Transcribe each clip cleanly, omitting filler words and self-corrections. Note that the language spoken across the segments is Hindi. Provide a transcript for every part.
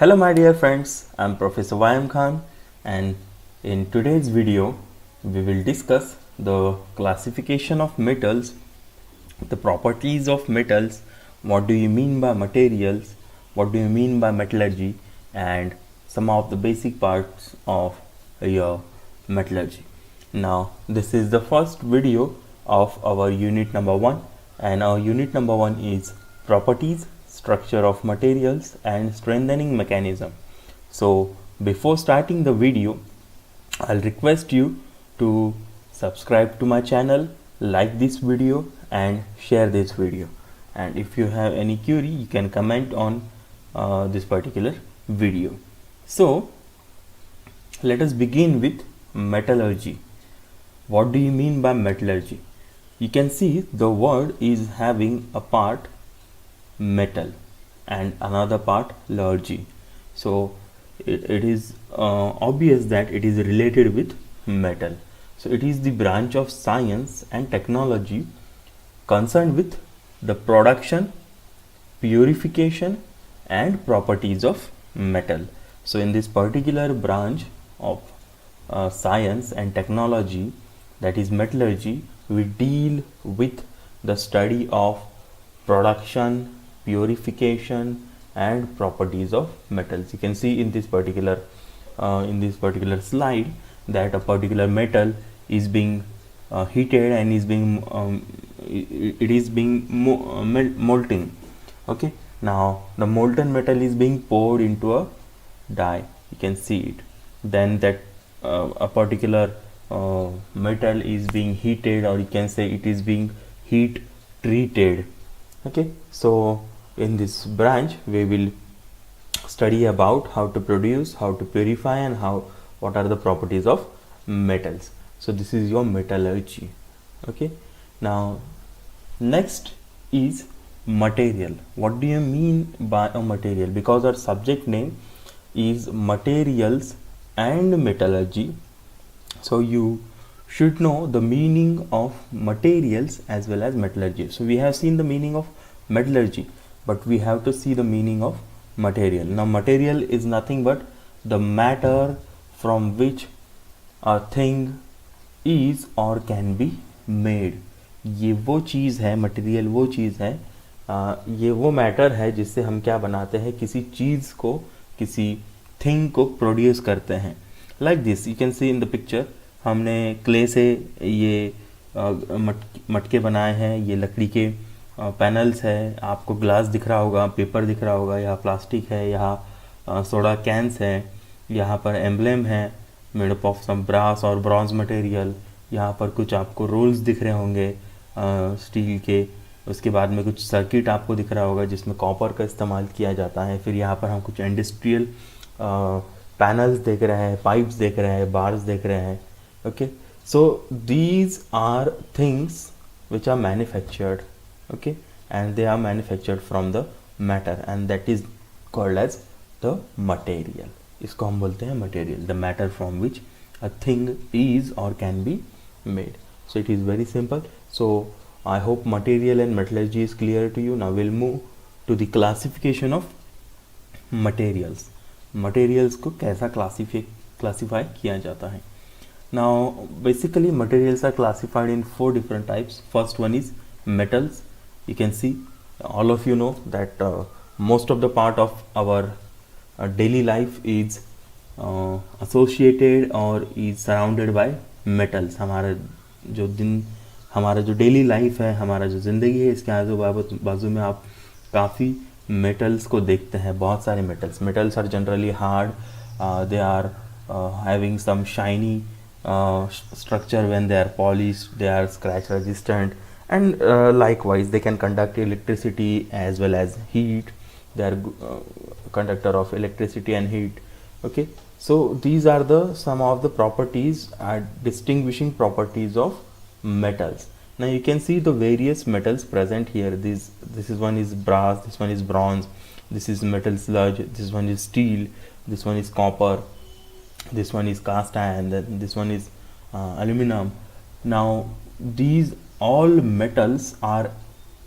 Hello my dear friends, I'm Professor YM Khan, and in today's video we will discuss the classification of metals, the properties of metals, what do you mean by materials, what do you mean by metallurgy, and some of the basic parts of your metallurgy. Now this is the first video of our unit number 1, and our unit number 1 is properties, structure of materials and strengthening mechanism. So before starting the video, I'll request you to subscribe to my channel, like this video and share this video, and if you have any query you can comment on this particular video. So let us begin with metallurgy. What do you mean by metallurgy? You can see the word is having a part metal and another part lurgy, so it is obvious that it is related with metal. So it is the branch of science and technology concerned with the production, purification and properties of metal. So in this particular branch of science and technology, that is metallurgy, we deal with the study of production, purification and properties of metals. You can see in this particular slide that a particular metal is being heated and is being it is being molting. Okay, now the molten metal is being poured into a die, you can see it. Then that a particular metal is being heated, or you can say it is being heat treated. Okay, so in this branch we will study about how to produce, how to purify and what are the properties of metals. So this is your metallurgy. Okay, now next is material. What do you mean by a material? Because our subject name is materials and metallurgy, so you should know the meaning of materials as well as metallurgy. So we have seen the meaning of metallurgy, but we have to see the meaning of material. Now material is nothing but the matter from which a thing is or can be made. ये वो चीज़ है, मटेरियल वो चीज़ है, ये वो मैटर है जिससे हम क्या बनाते हैं, किसी चीज़ को, किसी थिंग को प्रोड्यूस करते हैं. Like this you can see in the picture, हमने क्ले से ये मटके बनाए हैं, ये लकड़ी के पैनल्स है, आपको ग्लास दिख रहा होगा, पेपर दिख रहा होगा, यहाँ प्लास्टिक है, यहाँ सोडा कैंस है, यहाँ पर एम्ब्लेम है made up of some brass और ब्रॉन्ज मटेरियल, यहाँ पर कुछ आपको रोल्स दिख रहे होंगे स्टील के, उसके बाद में कुछ सर्किट आपको दिख रहा होगा जिसमें कॉपर का इस्तेमाल किया जाता है. फिर यहाँ पर हम कुछ इंडस्ट्रियल पैनल्स देख रहे हैं, पाइप्स देख रहे हैं, बार्स देख रहे हैं. Okay, so these are things which are manufactured, okay, and they are manufactured from the matter and that is called as the material. इसको हम बोलते हैं material, the matter from which a thing is or can be made. So it is very simple. So I hope material and metallurgy is clear to you. Now we'll move to the classification of materials. Materials को कैसा classify किया जाता है. Now basically materials are classified in 4 different types. First one is metals. You can see, all of you know that most of the part of our daily life is associated or is surrounded by metals. हमारा जो डेली लाइफ है, हमारा जो ज़िंदगी है, इसके आजू बाजू में आप काफ़ी मेटल्स को देखते हैं, बहुत सारे metals are generally hard, they are having some shiny structure. When they are polished, they are scratch resistant, and likewise they can conduct electricity as well as heat. They are conductor of electricity and heat. Okay, so these are some of the properties, distinguishing properties of metals. Now you can see the various metals present here. This is one is brass, this one is bronze, this is metal sludge, this one is steel, this one is copper, this one is cast iron, then this one is aluminum. Now these all metals are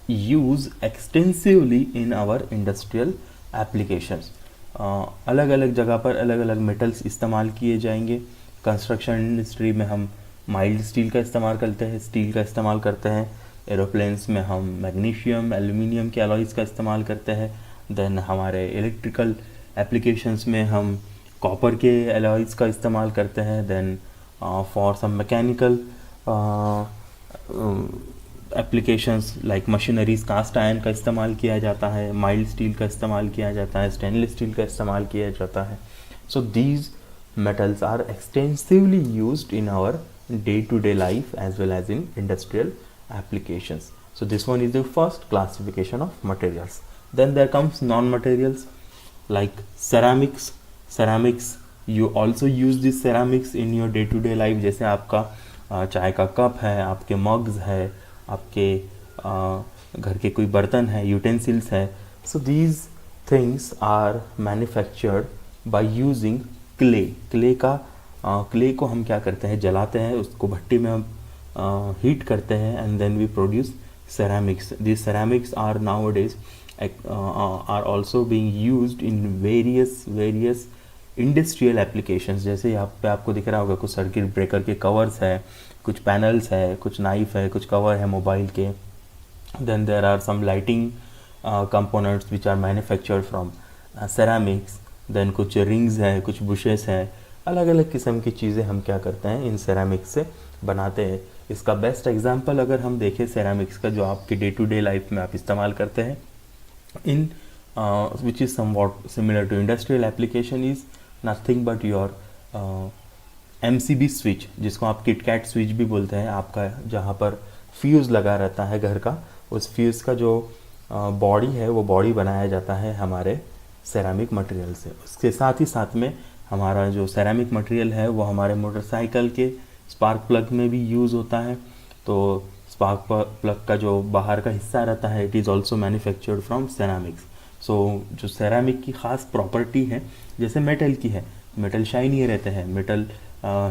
used extensively in our industrial applications, अलग अलग जगह पर अलग अलग मेटल्स इस्तेमाल किए जाएंगे। कंस्ट्रक्शन इंडस्ट्री में हम माइल्ड स्टील का इस्तेमाल करते हैं, स्टील का इस्तेमाल करते हैं। एरोप्लेन्स में हम मैग्नीशियम एल्यूमिनियम के अलॉयज़ का इस्तेमाल करते हैं। देन हमारे इलेक्ट्रिकल एप्लीकेशंस में हम कॉपर के अलॉयज़ का इस्तेमाल करते हैं। Then for some mechanical applications like machineries cast iron का इस्तेमाल किया जाता है, माइल्ड स्टील का इस्तेमाल किया जाता है, स्टेनलेस स्टील का इस्तेमाल किया जाता है। So these metals are extensively used in our day-to-day life as well as in industrial applications. So this one is the first classification of materials. Then there comes non-materials like ceramics. Ceramics, you also use this ceramics in your day-to-day life. जैसे आपका चाय का कप है, आपके मग्स है, आपके घर के कोई बर्तन है, यूटेंसिल्स है. So these things are manufactured by using clay को हम क्या करते हैं, जलाते हैं, उसको भट्टी में हम हीट करते हैं and then we produce ceramics. This ceramics are now days are also being used in various industrial applications. जैसे यहाँ पे आपको दिख रहा होगा कुछ सर्किट ब्रेकर के कवर्स है, कुछ पैनल्स है, कुछ नाइफ है, कुछ कवर है मोबाइल के. Then there are some lighting components which are manufactured from ceramics. Then कुछ रिंग्स है, कुछ बुशेस है, अलग अलग किस्म की चीज़ें हम क्या करते हैं इन सेरामिक्स से बनाते हैं. इसका बेस्ट एग्जांपल अगर हम देखें सेरामिक्स का, जो आपकी डे टू डे लाइफ में आप इस्तेमाल करते हैं in which is somewhat similar to industrial application, is nothing but your MCB switch, जिसको आप किटकैट स्विच भी बोलते हैं. आपका जहाँ पर फ्यूज़ लगा रहता है घर का, उस फ्यूज़ का जो बॉडी है वो बॉडी बनाया जाता है हमारे सेरामिक मटेरियल से. उसके साथ ही साथ में हमारा जो सेरामिक मटेरियल है वो हमारे मोटरसाइकिल के स्पार्क प्लग में भी यूज़ होता है. तो स्पार्क प्लग का जो बाहर का हिस्सा रहता है, it is also manufactured from ceramics. So जो सेरामिक की ख़ास प्रॉपर्टी है, जैसे मेटल की है, मेटल शाइनी रहते हैं, मेटल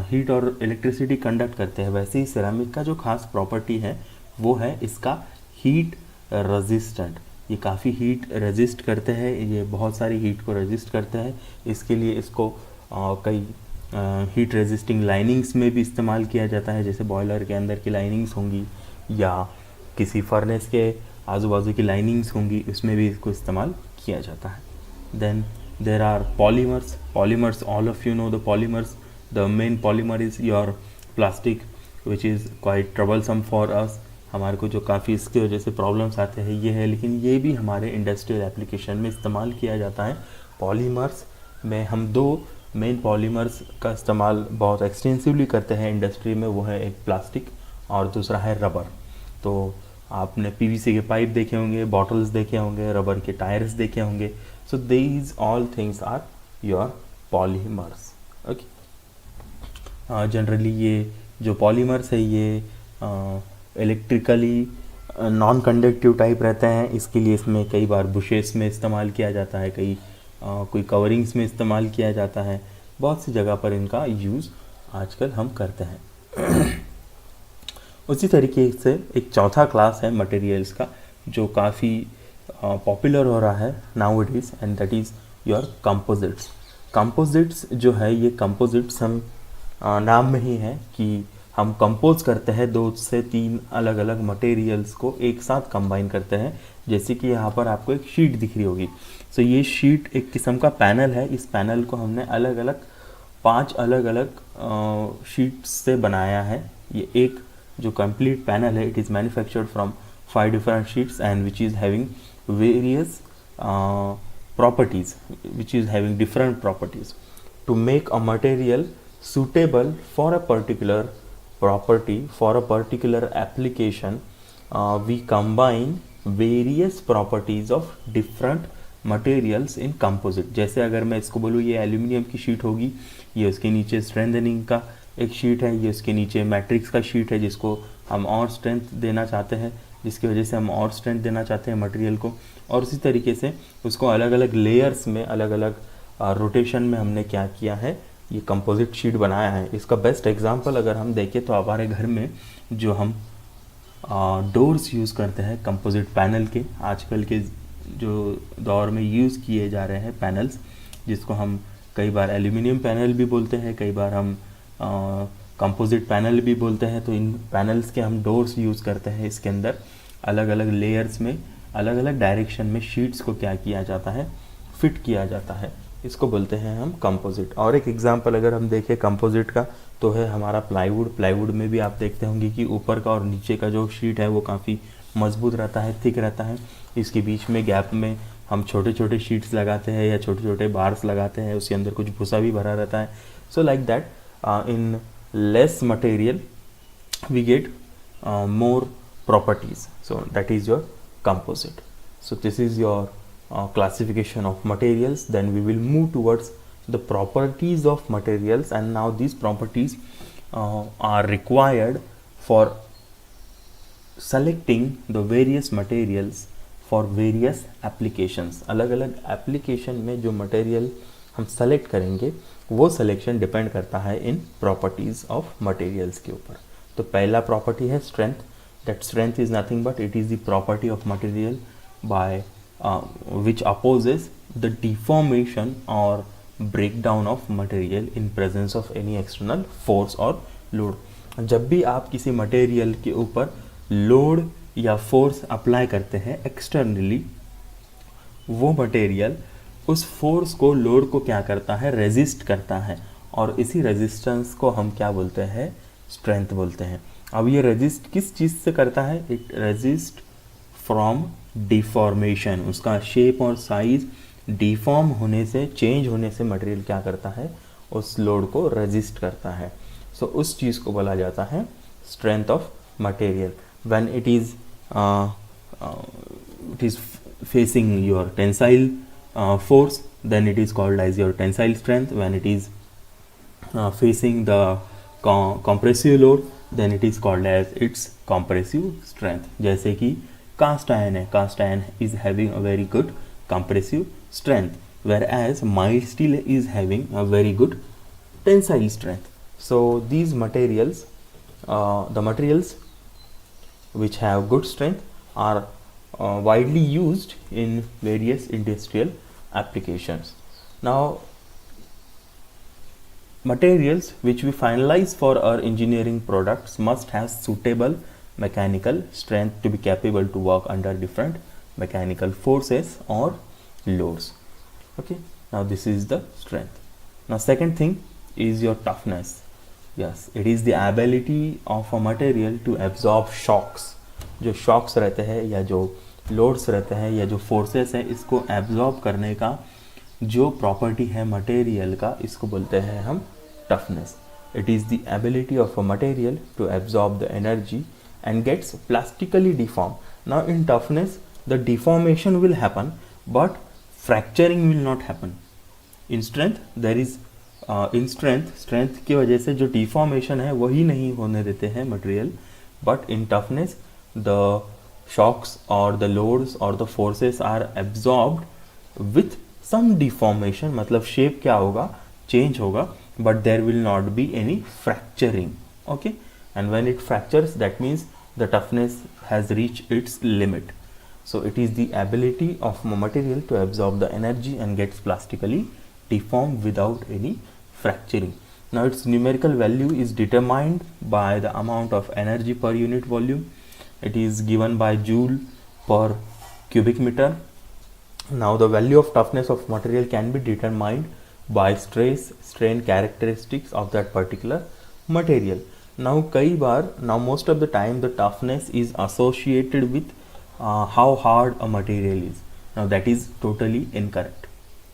हीट और इलेक्ट्रिसिटी कंडक्ट करते हैं, वैसे ही सेरामिक का जो खास प्रॉपर्टी है वो है इसका हीट रेजिस्टेंट. ये काफ़ी हीट रेजिस्ट करते हैं, ये बहुत सारी हीट को रेजिस्ट करते हैं. इसके लिए इसको कई हीट रेजिस्टिंग लाइनिंग्स में भी इस्तेमाल किया जाता है. जैसे बॉयलर के अंदर की लाइनिंग्स होंगी या किसी फर्नेस के आजू बाजू की लाइनिंग्स होंगी, उसमें भी इसको इस्तेमाल किया जाता है. Then there are polymers. All of you know the polymers. The main polymer is your plastic which is quite troublesome for us. हमारे को जो काफ़ी इसकी वजह से प्रॉब्लम्स आते हैं ये है, लेकिन ये भी हमारे इंडस्ट्रियल एप्लीकेशन में इस्तेमाल किया जाता है. पॉलीमर्स में हम दो मेन पॉलीमर्स का इस्तेमाल बहुत एक्सटेंसिवली करते हैं इंडस्ट्री में. वो है एक प्लास्टिक और दूसरा है रबर. तो आपने PVC के पाइप देखे होंगे, बॉटल्स देखे होंगे, रबर के टायर्स देखे होंगे. So these all things are your polymers. Okay, generally ये जो पॉलीमर्स है ये इलेक्ट्रिकली नॉन कंडक्टिव टाइप रहते हैं. इसके लिए इसमें कई बार बुशेस में इस्तेमाल किया जाता है, कोई कवरिंग्स में इस्तेमाल किया जाता है. बहुत सी जगह पर इनका यूज़ आजकल हम करते हैं. उसी तरीके से एक चौथा क्लास है मटेरियल्स का जो काफ़ी पॉपुलर हो रहा है nowadays, and that is your composites. Composites जो है ये कंपोजिट्स हम नाम में ही है कि हम कंपोज करते हैं 2 से 3 अलग अलग मटेरियल्स को एक साथ कंबाइन करते हैं. जैसे कि यहाँ पर आपको एक शीट दिख रही होगी. सो ये शीट एक किस्म का पैनल है. इस पैनल को हमने 5 अलग अलग शीट्स से बनाया है. ये एक जो कंप्लीट पैनल है, it is manufactured from 5 different sheets and which is having various properties, which is having different properties. To make a material suitable for a particular property, for a particular application, we combine various properties of different materials in composite. जैसे अगर मैं इसको बोलूँ ये एल्यूमिनियम की शीट होगी, ये उसके नीचे स्ट्रेंथनिंग का एक शीट है, ये उसके नीचे मैट्रिक्स का शीट है जिसको हम और स्ट्रेंथ देना चाहते हैं, जिसकी वजह से हम और स्ट्रेंथ देना चाहते हैं मटेरियल को. और उसी तरीके से उसको अलग अलग लेयर्स में, अलग अलग रोटेशन में हमने क्या किया है, ये कंपोजिट शीट बनाया है. इसका बेस्ट एग्जांपल अगर हम देखें तो हमारे घर में जो हम डोर्स यूज़ करते हैं कंपोजिट पैनल के, आजकल के जो दौर में यूज़ किए जा रहे हैं पैनल्स, जिसको हम कई बार एल्यूमिनियम पैनल भी बोलते हैं, कई बार हम कंपोजिट पैनल भी बोलते हैं। तो इन पैनल्स के हम डोर्स यूज़ करते हैं। इसके अंदर अलग अलग लेयर्स में अलग अलग डायरेक्शन में शीट्स को क्या किया जाता है, फिट किया जाता है, इसको बोलते हैं हम कंपोजिट। और एक एग्जांपल अगर हम देखें कंपोजिट का तो है हमारा प्लाईवुड। प्लाईवुड में भी आप देखते होंगे कि ऊपर का और नीचे का जो शीट है वो काफ़ी मजबूत रहता है, थिक रहता है। इसके बीच में गैप में हम छोटे छोटे शीट्स लगाते हैं या छोटे छोटे बार्स लगाते हैं, उसके अंदर कुछ भूसा भी भरा रहता है। So like that in less material we get more properties. So that is your composite. So this is your classification of materials. Then we will move towards the properties of materials, and now these properties are required for selecting the various materials for various applications. अलग अलग application में जो material हम select करेंगे वो selection depend करता है इन properties of materials के ऊपर। तो पहला प्रॉपर्टी है strength. That strength is nothing but it is the property of material by which opposes the deformation और breakdown of material in presence of any external force और लोड। जब भी आप किसी मटेरियल के ऊपर लोड या फोर्स अप्लाई करते हैं एक्सटर्नली, वो मटेरियल उस फोर्स को, लोड को क्या करता है, रेजिस्ट करता है। और इसी रेजिस्टेंस को हम क्या बोलते हैं, स्ट्रेंथ बोलते हैं। अब ये रेजिस्ट किस चीज़ से करता है, इट रेजिस्ट फ्रॉम डिफॉर्मेशन। उसका शेप और साइज डिफॉर्म होने से, चेंज होने से मटेरियल क्या करता है, उस लोड को रेजिस्ट करता है। सो उस चीज़ को बोला जाता है strength of material. When it is facing your tensile force, then it is called as your tensile strength. When it is facing the compressive load, then it is called as its compressive strength. जैसे कि cast iron है, cast iron is having a very good compressive strength, whereas mild steel is having a very good tensile strength. So these materials, the materials which have good strength are widely used in various industrial applications. Now materials which we finalize for our engineering products must have suitable mechanical strength to be capable to work under different mechanical forces or loads. Okay, now this is the strength. Now second thing is your toughness. Yes, it is the ability of a material to absorb shocks. जो शॉक्स रहते हैं या जो लोड्स रहते हैं या जो फोर्सेस हैं, इसको एब्जॉर्ब करने का जो प्रॉपर्टी है मटेरियल का, इसको बोलते हैं हम toughness. It is the ability of a material to absorb the energy and gets plastically deform. Now in toughness the deformation will happen but fracturing will not happen. In strength there is in strength की वजह से जो डिफॉर्मेशन है वही नहीं होने देते हैं material, but in toughness the shocks or the loads or the forces are absorbed with some deformation. मतलब shape क्या होगा, change होगा, but there will not be any fracturing. Okay, and when it fractures, that means the toughness has reached its limit. So it is the ability of a material to absorb the energy and gets plastically deformed without any fracturing. Now its numerical value is determined by the amount of energy per unit volume. It is given by joule per cubic meter. Now the value of toughness of material can be determined by stress strain characteristics of that particular material. Now कई बार, now most of the time the toughness is associated with how hard a material is. Now that is totally incorrect.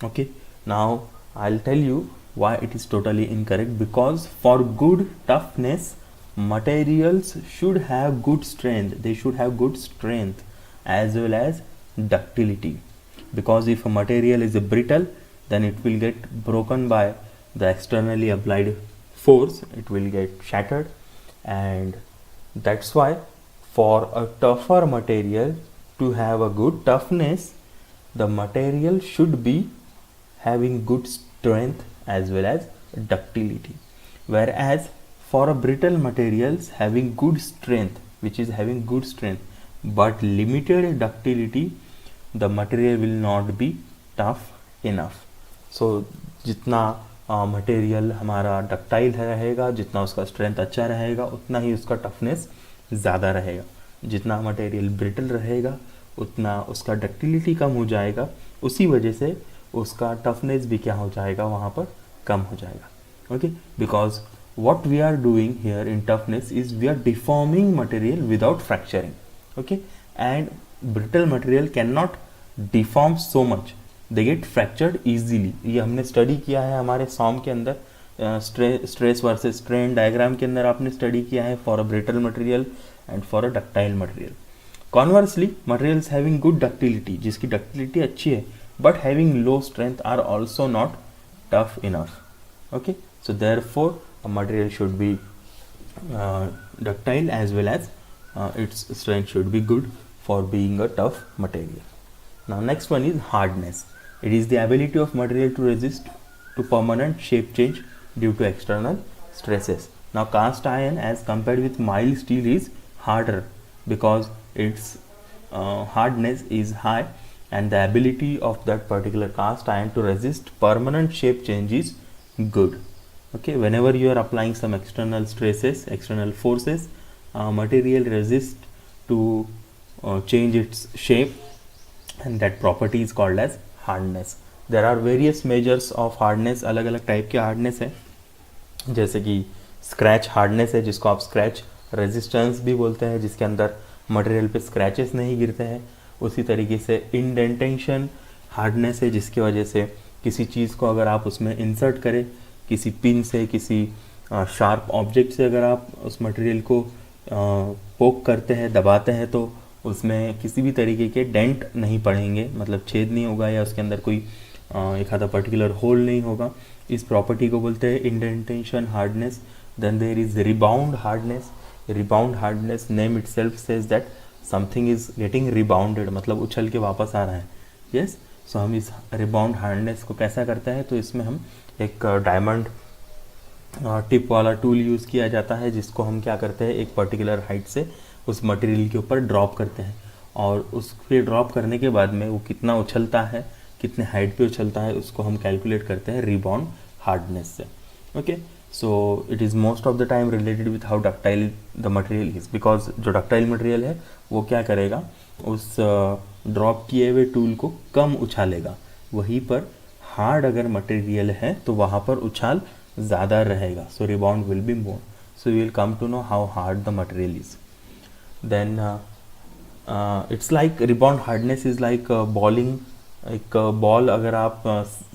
Okay, now I'll tell you why it is totally incorrect. Because for good toughness, materials should have good strength. They should have good strength as well as ductility. Because if a material is brittle, then it will get broken by the externally applied force. It will get shattered, and that's why for a tougher material to have a good toughness, the material should be having good strength as well as ductility. Whereas for a brittle materials having good strength, which is having good strength but limited ductility, the material will not be tough enough. सो जितना मटेरियल हमारा डक्टाइल रहेगा, जितना उसका स्ट्रेंथ अच्छा रहेगा, उतना ही उसका टफनेस ज़्यादा रहेगा। जितना मटेरियल ब्रिटल रहेगा उतना उसका डक्टिलिटी कम हो जाएगा, उसी वजह से उसका टफनेस भी क्या हो जाएगा, वहाँ पर कम हो जाएगा। Okay, because what we are doing here in toughness is we are deforming material without fracturing. Okay, and brittle material cannot deform so much, they get fractured easily. ये हमने स्टडी किया है हमारे सॉम के अंदर, स्ट्रेस वर्सेस स्ट्रेन डायग्राम के अंदर आपने स्टडी किया है for a brittle material and for a ductile material. Conversely materials having good ductility, जिसकी डक्टिलिटी अच्छी है but having low strength are also not tough enough. Okay, so therefore a material should be ductile as well as its strength should be good for being a tough material. Now next one is hardness. It is the ability of material to resist to permanent shape change due to external stresses. Now cast iron as compared with mild steel is harder because its hardness is high and the ability of that particular cast iron to resist permanent shape change is good. Okay, whenever you are applying some external stresses, external forces, material resists to change its shape, and that property is called as hardness. There are various measures of hardness, अलग अलग टाइप के हार्डनेस है, जैसे कि स्क्रैच हार्डनेस है जिसको आप स्क्रैच रेजिस्टेंस भी बोलते हैं, जिसके अंदर मटेरियल पे स्क्रैचेस नहीं गिरते हैं। उसी तरीके से इंडेंटेशन हार्डनेस है जिसकी वजह से किसी चीज़ को अगर आप उसमें इंसर्ट करें, किसी पिन से, किसी शार्प ऑब्जेक्ट से अगर आप उस मटेरियल को पोक करते हैं, दबाते हैं, तो उसमें किसी भी तरीके के डेंट नहीं पड़ेंगे, मतलब छेद नहीं होगा या उसके अंदर कोई एक आधा पर्टिकुलर होल नहीं होगा। इस प्रॉपर्टी को बोलते हैं indentation hardness. Then there is rebound hardness. Rebound hardness name itself says that something is getting rebounded, मतलब उछल के वापस आ रहा है। यस, सो हम इस रिबाउंड हार्डनेस को कैसा करते हैं, तो इसमें हम एक डायमंड टिप वाला टूल यूज़ किया जाता है, जिसको हम क्या करते हैं, एक पर्टिकुलर हाइट से उस मटेरियल के ऊपर ड्रॉप करते हैं, और उस पे ड्रॉप करने के बाद में वो कितना उछलता है, कितने हाइट पे उछलता है, उसको हम कैलकुलेट करते हैं रिबाउंड हार्डनेस से। Okay, so it is most of the time related with how ductile the material is, because जो डक्टाइल मटेरियल है वो क्या करेगा, उस ड्रॉप किए हुए टूल को कम उछालेगा। वहीं पर हार्ड अगर मटेरियल है तो वहाँ पर उछाल ज़्यादा रहेगा, so rebound will be more. So we will come to know how hard the material is. Then it's like rebound hardness is like bowling. एक बॉल अगर आप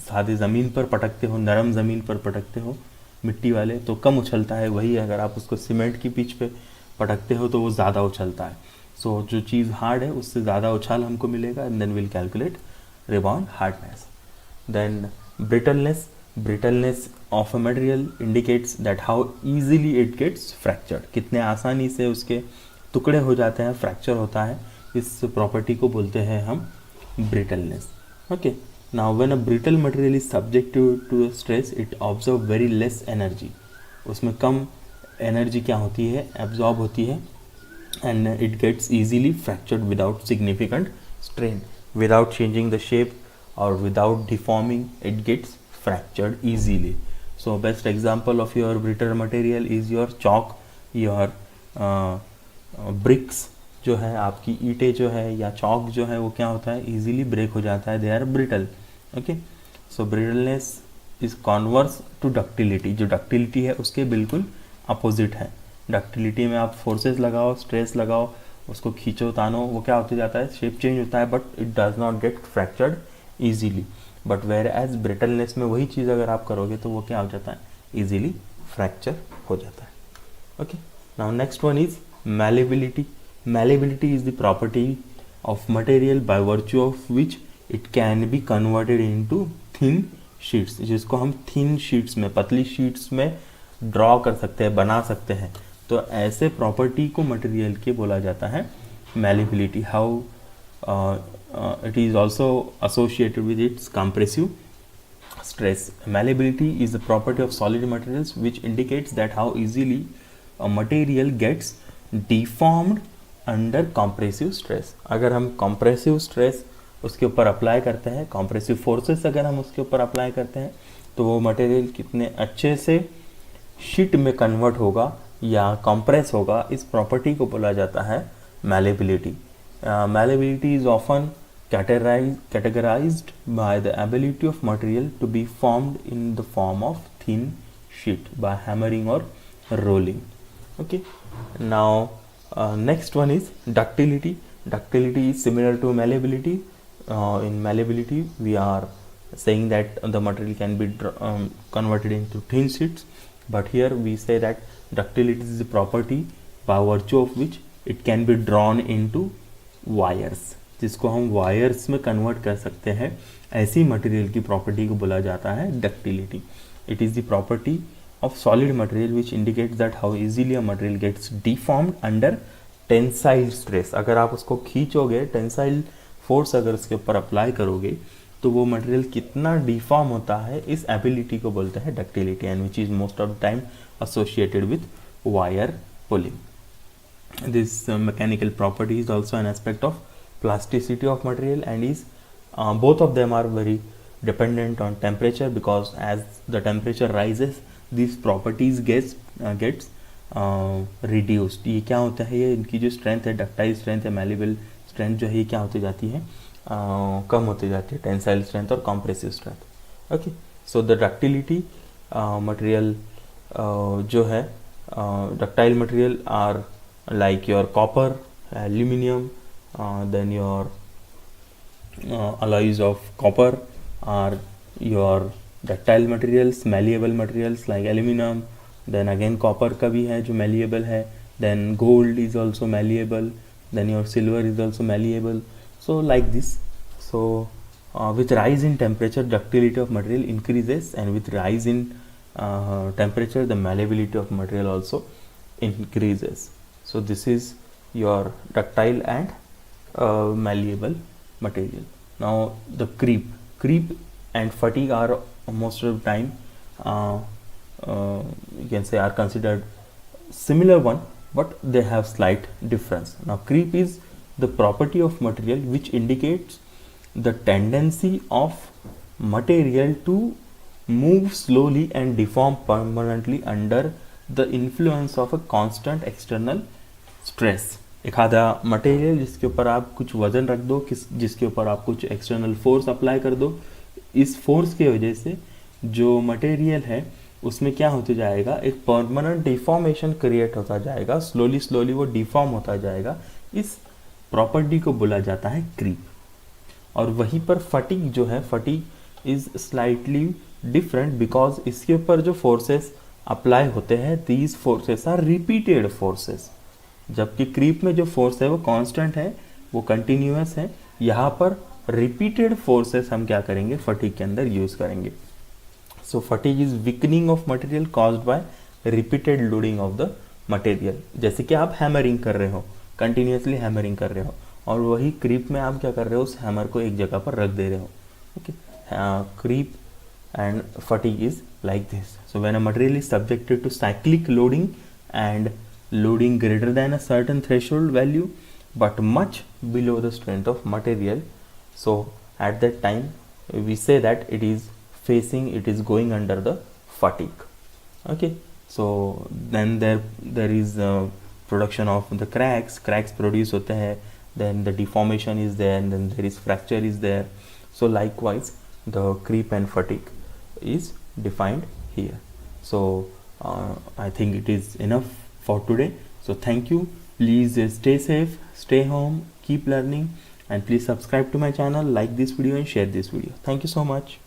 सादे ज़मीन पर पटकते हो, नरम ज़मीन पर पटकते हो मिट्टी वाले, तो कम उछलता है। वही अगर आप उसको सीमेंट की पिच पे पटकते हो तो वो ज़्यादा उछलता है। सो जो चीज़ हार्ड है उससे ज़्यादा उछाल हमको मिलेगा, and then will calculate rebound hardness. Then brittleness of a material indicates that how easily it gets fractured, कितने आसानी से उसके टुकड़े हो जाते हैं, फ्रैक्चर होता है। इस प्रॉपर्टी को बोलते हैं हम brittleness. Okay, now when a brittle material is subject to stress, it absorb very less energy. उसमें कम एनर्जी क्या होती है, एब्जॉर्ब होती है, and it gets easily fractured without significant strain, without changing the shape or without deforming, it gets fractured easily. So best example of your brittle material is your chalk, your bricks जो है, आपकी ईंटें जो है या चॉक जो है, वो क्या होता है, easily ब्रेक हो जाता है, they are brittle. Okay, so brittleness is converse to ductility. जो ductility है उसके बिल्कुल अपोजिट है। डक्टिलिटी में आप फोर्सेस लगाओ, स्ट्रेस लगाओ, उसको खींचो, तानो, वो क्या होते जाता है, शेप चेंज होता है, but it does not get fractured easily. But whereas brittleness में वही चीज़ अगर आप करोगे तो वो क्या हो जाता है, ईजीली फ्रैक्चर हो जाता है। Okay, now next one is malleability. Malleability is the property of material by virtue of which it can be converted into thin sheets, जिसको हम थिन शीट्स में, पतली शीट्स में ड्रॉ कर सकते हैं, बना सकते हैं। तो ऐसे प्रॉपर्टी को मटेरियल के बोला जाता है malleability. How it is also associated with its compressive stress. Malleability is the property of solid materials which indicates that how easily a material gets deformed under compressive stress. अगर हम compressive stress उसके ऊपर अप्लाई करते हैं, कॉम्प्रेसिव फोर्सेस अगर हम उसके ऊपर अप्लाई करते हैं, तो वो मटेरियल कितने अच्छे से शीट में कन्वर्ट होगा या कंप्रेस होगा, इस प्रॉपर्टी को बोला जाता है malleability. Malleability is often categorized by the ability of material to be formed in the form of thin sheet by hammering or rolling. Okay, now next one is ductility. Ductility is similar to malleability. In malleability we are saying that the material can be converted into thin sheets, but here we say that ductility is the property by virtue of which it can be drawn into wires, जिसको हम वायर्स में कन्वर्ट कर सकते हैं. ऐसी मटेरियल की प्रॉपर्टी को बोला जाता है ductility. It is the property of solid material which indicates that how easily a material gets deformed under tensile stress. अगर आप उसको खींचोगे, टेंसाइल फोर्स अगर उसके ऊपर अप्लाई करोगे, तो वो मटेरियल कितना डिफॉर्म होता है, इस एबिलिटी को बोलते हैं ductility, and which is most of the time associated with wire pulling. This mechanical property is also an aspect of plasticity of material, and is both of them are very dependent on temperature, because as the temperature rises these properties gets reduced. ये क्या होता है, ये इनकी जो स्ट्रेंथ है, डक्टाइल स्ट्रेंथ है, मैलेबल स्ट्रेंथ जो है, ये क्या होती जाती है, कम होती जाती है, टेंसाइल स्ट्रेंथ और compressive strength. Okay, so the ductility material जो है, ductile material are like your copper, aluminum, then your alloys of copper are your ductile materials. Malleable materials like aluminum, then again copper का भी है जो malleable है, then gold is also malleable, then your silver is also malleable. So like this. So with rise in temperature, ductility of material increases, and with rise in temperature, the malleability of material also increases. So this is your ductile and malleable material. Now the creep and fatigue are most of the time you can say are considered similar one, but they have slight difference. Now creep is the property of material which indicates the tendency of material to move slowly and deform permanently under the influence of a constant external stress. एखादा मटेरियल जिसके ऊपर आप कुछ वजन रख दो, जिसके ऊपर आप कुछ एक्सटर्नल फोर्स अप्लाई कर दो, इस फोर्स की वजह से जो मटेरियल है उसमें क्या होते जाएगा, एक परमानेंट डिफॉर्मेशन क्रिएट होता जाएगा, स्लोली वो डिफॉर्म होता जाएगा. इस प्रॉपर्टी को बोला जाता है क्रीप. और वहीं पर फटीग जो है, fatigue is slightly different, because इसके ऊपर जो फोर्सेस अप्लाई होते हैं, these forces are repeated forces. जबकि क्रीप में जो फोर्स है वो कांस्टेंट है, वो कंटिन्यूअस है. यहाँ पर रिपीटेड फोर्सेस हम क्या करेंगे, फटीग के अंदर यूज करेंगे. So fatigue is weakening of material caused by repeated loading of the material. जैसे कि आप हैमरिंग कर रहे हो, कंटिन्यूअसली हैमरिंग कर रहे हो, और वही क्रीप में आप क्या कर रहे हो, उस हैमर को एक जगह पर रख दे रहे हो. Okay, creep and fatigue is like this. So when a material is subjected to cyclic loading and loading greater than a certain threshold value but much below the strength of material, so at that time we say that it is going under the fatigue. Okay, so then there is production of the cracks produce होते हैं, then the deformation is there, and then there is fracture is there. So likewise the creep and fatigue is defined here. So I think it is enough for today. So thank you. Please stay safe, stay home, keep learning, and please subscribe to my channel, like this video and share this video. Thank you so much.